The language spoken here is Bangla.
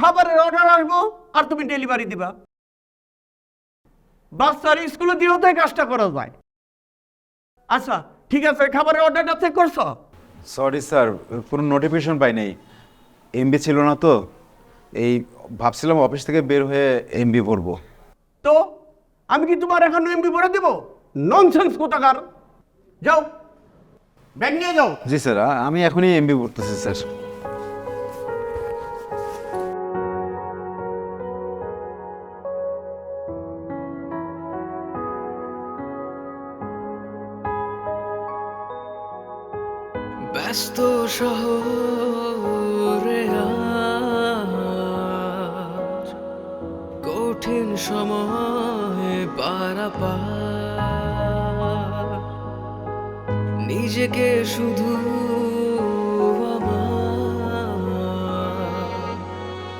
খাবারের অর্ডার আসবো আর তুমি ডেলিভারি দিবা। বাচ্চার স্কুলে দিয়েও তো এই কাজটা করা যায়। আচ্ছা ঠিক আছে, খাবারের অর্ডারটা চেক করছো? সরি স্যার, কোনো নোটিফিকেশন পাই নাই, এমবি ছিল না তো। এই ভাবছিলাম অফিস থেকে বের হয়ে এমবি পড়বো। তো আমি কি তোমার এখন এমবি ভরে দেবো? ননসেন্স কোথাকার। যাও ব্যাগ নিয়ে যাও। জি স্যার, আমি এখনই এমবি পড়তেছি স্যার। ব্যস্ত শহরে আজ কঠিন সময় পারাপার, নিজেকে শুধু